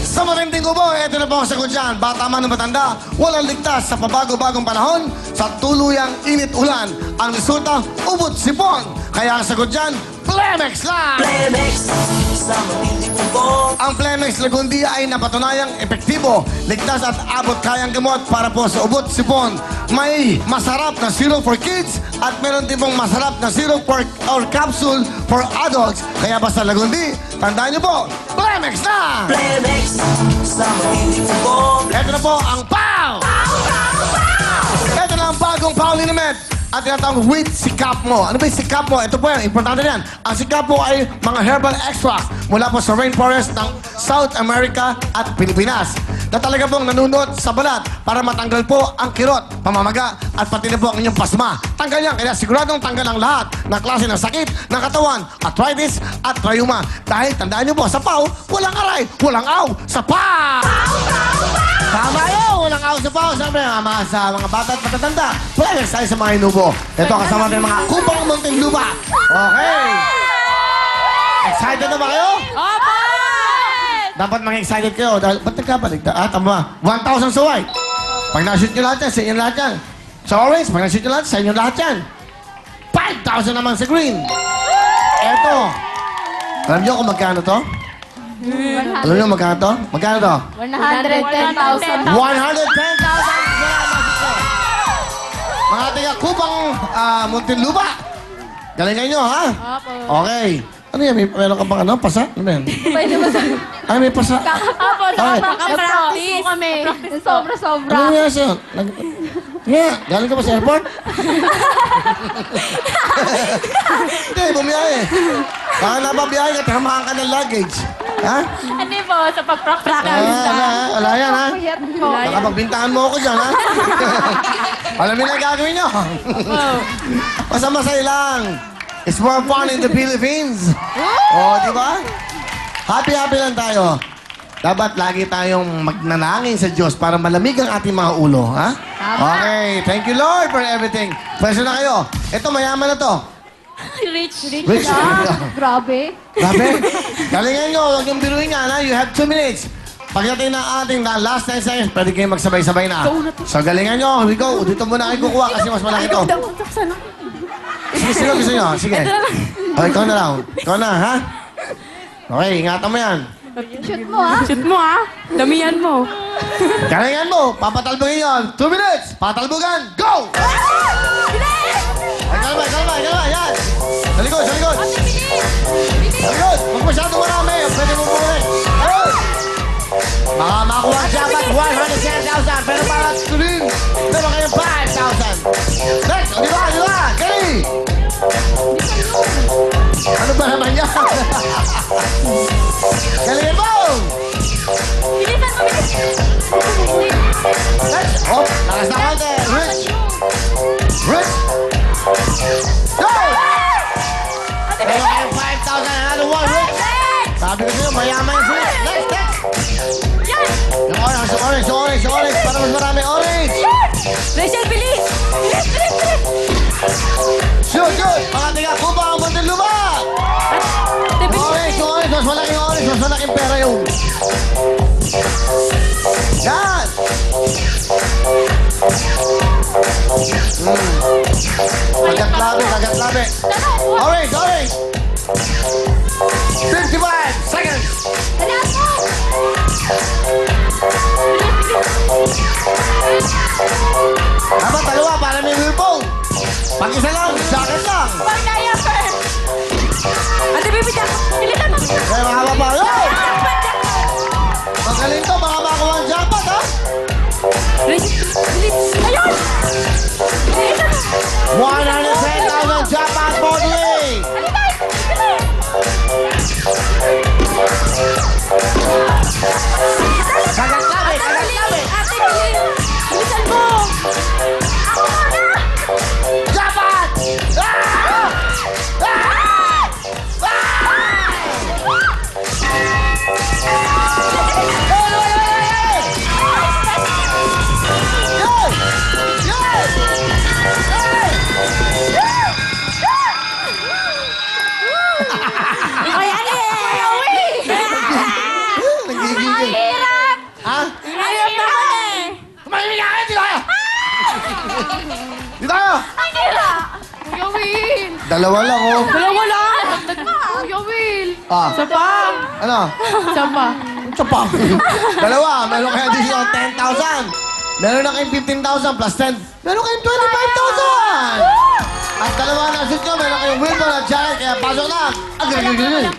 Sa matinding kubo, ito na po ang sagot dyan. Bata man o matanda, walang ligtas sa pabago-bagong panahon. Sa tuluyang init ulan, ang resulta, ubot sipon. Kaya ang sagot dyan, Plemex lang! Ang Plemex Lagundia ay napatunayang epektibo, ligtas at abot kayang gamot para po sa ubot sipon. May masarap na syrup for kids at meron din pong masarap na syrup or capsule for adults. Kaya basta Lagundi, tandaan niyo po, Plemex na! Ito na po ang POW! Ito na ang bagong POW liniment. At tinatawag with sikap mo. Ano ba yung sikap mo? Ito po yan, importante yan. Ang sikap mo ay mga herbal extract mula po sa rainforest ng South America at Pilipinas na talaga pong nanunod sa balat para matanggal po ang kirot, pamamaga at pati na po ang inyong pasma. Tanggal yan, kaya siguradong tanggal ang lahat ng klase ng sakit ng katawan, arthritis at rheuma. Dahil tandaan niyo po, sa POW, walang aray, walang aw, sa POW! Tama yun! Walang aw sa POW. Sabi nga sa mga bata at matatanda. Plemex tayo sa mga inubo. Ito kasama natin mga kupang Muntinlupa. Okay! Excited na ba kayo? Opo! Dapat mga excited kayo. Dahil, ba't nagkapaligta? Tama. 1,000 sa white. Pag na-shoot nyo lahat yan, sa inyo lahat yan. Sa orange, pag na-shoot nyo lahat, sa inyo lahat yan. 5,000 naman sa green. Eto. Alam nyo kung magkano to? Alam nyo magkano to? Magkano to? 110,000. 110,000! Mga tiga kupang Muntinlupa. Galingan nyo, ha? Opo. Okay. Ano yan? Meron ka bang ano? Pasa? Ano yan? Pwede ba sa... Ay, may pasa. Opo, Ay. nakapractice kami. Sobra-sobra. Ano nga siya? Nga, galing ka ba sa airport? Hindi, bumiyahe. Baka nababiyahe ka, tamahan ka ng luggage. Ha? Hindi po, sa pag-practice. Wala yan, ha? Po. Baka pagbintahan mo ako dyan, ha? Alam niyo na ang gagawin niyo. Masaya lang. It's more fun in the Philippines. Oh, di ba? Happy-happy lang tayo. Dapat lagi tayong magnanangin sa Diyos para malamig ang ating mga ulo, ha? Okay, thank you Lord for everything. Pwede na kayo. Ito, mayaman na to. Rich. Rich. Grabe. Grabe. Galingan nyo, huwag yung biruin nga, na. You have 2 minutes. Pagdating ng ating last 10 seconds, pwede kayo magsabay-sabay na. So, galingan nyo. Here we go. Dito muna kayo kukuha kasi mas malaki to. Sige, sino gusto nyo? Sige. Okay, ikaw na lang. Ikaw na, ha? Okay, ingatan mo yan. Shoot mo, ha? Shoot mo, ha? Damihan mo. Galingan mo. Papatalbugin yun. 2 minutes. Patalbugan. Go! Ay, kalma. Yan. Sa likod. Sa likod. Huwag masyadong marami. Pwede mo muna. Ayun. Baka makuha ang jackpot 110,000. Pero para tuloy, meron kayong 5,000. Next. Di ba? Galing. Ano ba naman yan? Galingan mo! Bilisan mo, Next. Oh, lakas na konti. Rich. Go! Meron kayong 5,000. Another one, Rich. Sabi ko sa'yo, mayaman yung Rich. Next. Yung orange. Para mas marami orange. Rachel, bilis! Shoot. Mga tiga, kupa ang Muntinlupa. Orange. Mas malaking orange. Mas malaking pera yung... Yan. Kagat labi. Orange. 55 seconds. Dapat dalawa para may willpower. Pag isa lang, jacket lang. Pagkaya, sir! Ate, bibigyan ko. Bilisan mo. Kaya mahaba pa. Hey! Magaling to, baka makuha ang jackpot, ha? Rachel, bilis! Ayun! Bilisan mo. 110,000 jackpot for the league. Halika! Kagat labi. Ate, bilis! Bilisan mo! Ako na! Jackpot! Dalawa lang, oh. Dalawa lang. Kuya Will. Ah, Isa pa. ano? Isa pa. Ito pa. Dalawa, meron kayo additional 10,000. Meron na kayong 15,000 plus 10. Meron kayong 25,000. At dalawa na assist nyo, meron kayong Wilbur at Jared, kaya pasok na. Agad.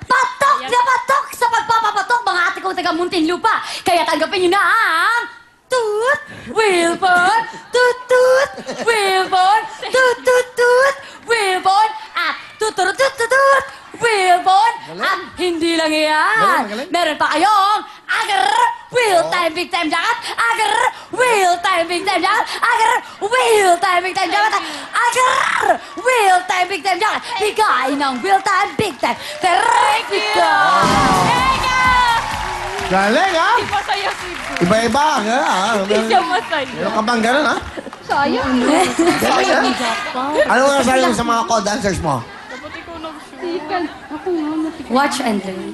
Patok na patok sa pagpapapatok mga ate kong taga Muntinlupa. Kaya tanggapin nyo na ang Toot Wilbon, Toot Wilbon, Toot Wilbon, at Tutut Wilbon. At hindi lang yan. Galing. Meron pa kayong Agar Wheel Time Big Time Jacket, Agar Wheel Time Big Time Jacket, Agar Wheel Time Big Time Jacket, Agar Wheel Time Big Time Jacket. Bigay ng Wheel Time Big Time. Thank you! Galing, ha? Masaya si Gu. Iba-iba, ha? Hindi siya masaya. Meron ka bang ganun, ha? Sayang. Galing, ha? Ano nga sabi mo sa mga co-dancers mo? Dapat ikaw nag-shoot. Watch and learn.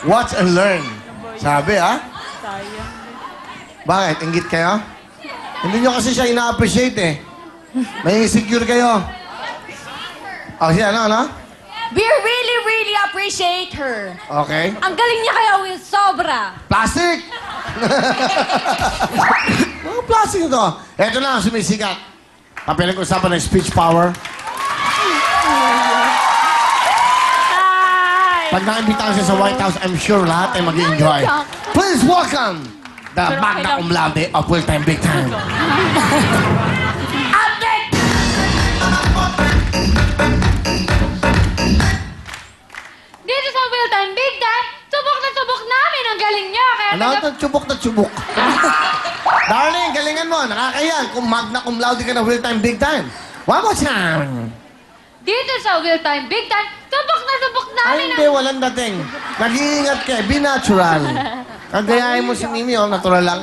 Watch and learn. Sabi, ha? Sayang. Bakit? Inggit kayo? Hindi nyo kasi siya ina-appreciate, eh. May insecure kayo. Oh, siya, ano? We really appreciate her. Okay. Ang galing niya kaya, Will, sobra. Plastic! Mga plastic ito. Ito na ang sumisikat. Papinag-usapan ng speech power. Hi! Pag naimbitahan siya sa White House, I'm sure lahat ay mag-enjoy. Please welcome the magna cum laude of Will Time Big Time. Update! Dito sa Will Time Big Time, subok na subok namin ang galing niya. Kaya Ano ito? Tsubok na tsubok. Darling, galingan mo. Nakakayan. Kung magna cum laude ka na Will Time Big Time. One more time. Dito sa Will Time Big Time, subok na subok Ay, namin hindi. Walang dating. Nag-iingat ka. Be natural. Kagayahin mo si Mimi, oh. Natural lang.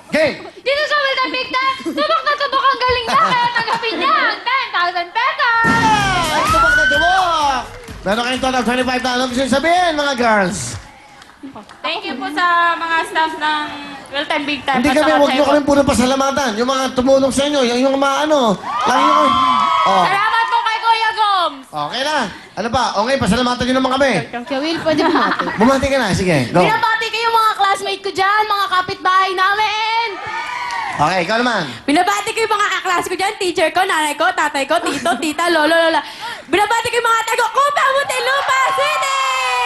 Okay. Dito sa Will Time Big Time, subok na subok ang galing niya. Kaya tanggapin niya ang 10,000 pesos. Ay, tubok na tubok! Meron kayong total 25 na. Ano gusto nyo sabihin, mga girls? Thank you po sa mga staff ng Will Time Big Time. Hindi at kami, saka huwag nyo sa'yo. kami puro pasalamatan. Yung mga tumulong sa inyo, yung mga ano, lagi nyo. Oh, Salamat po kay Kuya Goms. okay na. Ano pa? Okay, pasalamatan nyo naman kami. Kuya Will, pwede bumati. Bumati ka na, sige, go. Binabati kayo mga classmate ko dyan, mga kapitbahay namin. Okay, ikaw naman. Binabati ko yung mga kaklase ko dyan, teacher ko, nanay ko, tatay ko, tito, tita, lolo, lola. Binabati ko yung mga tago, Kupa, Muntinlupa City!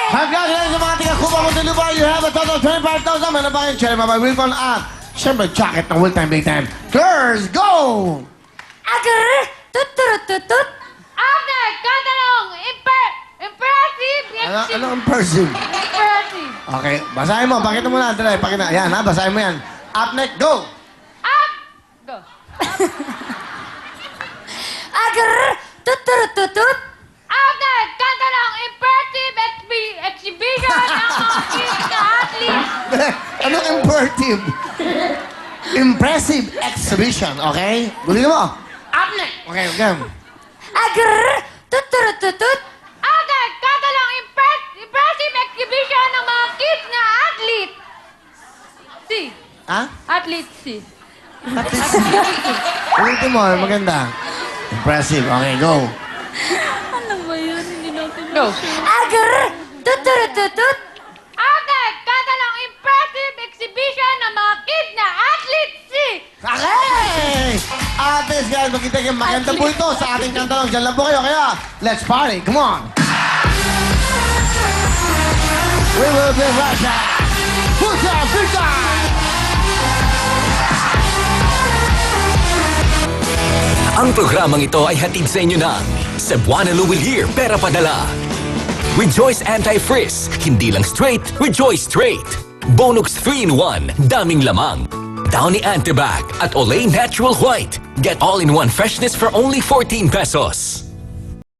Congratulations sa mga tiga-Cuba Muntinlupa. You have a total of 25,000. Meron pa kayong cherry mabay Wilcon at syempre jacket ng Will Time Big Time. Girls, go! Agar! Tutut! After, katanong, impressive, Ano ang person? impressive. Okay, basahin mo. Pakita mo na, Dre. Pakita. Yan, ha? Basahin mo yan. Up next, go! Go. Agar! Tutut! After, katanong, impressive exhibition ng mga kids na athletes. Anong impressive? Impressive exhibition, okay? Gulin mo. Up next! Okay, okay. Agar! Tutut! After, katanong, impressive exhibition ng mga kids na athletes. Si. Ha? Athlete si. Ulitin mo, maganda. Impressive. Okay, go. Go. Agar! Tutut! After, katanong, impressive exhibition ng mga kids na athletes si. Okay! Ates, guys, makita kayo maganda po ito sa ating kantanong. Diyan lang po kayo, kaya let's party. Come on! We will be right back. Push up, push up! Ang programang ito ay hatid sa inyo ng Cebuana Louis Here, pera padala. Rejoice Anti-Frizz, hindi lang straight, rejoice straight. Bonux 3-in-1, daming lamang. Downy Antibac at Olay Natural White. Get all-in-one freshness for only 14 pesos.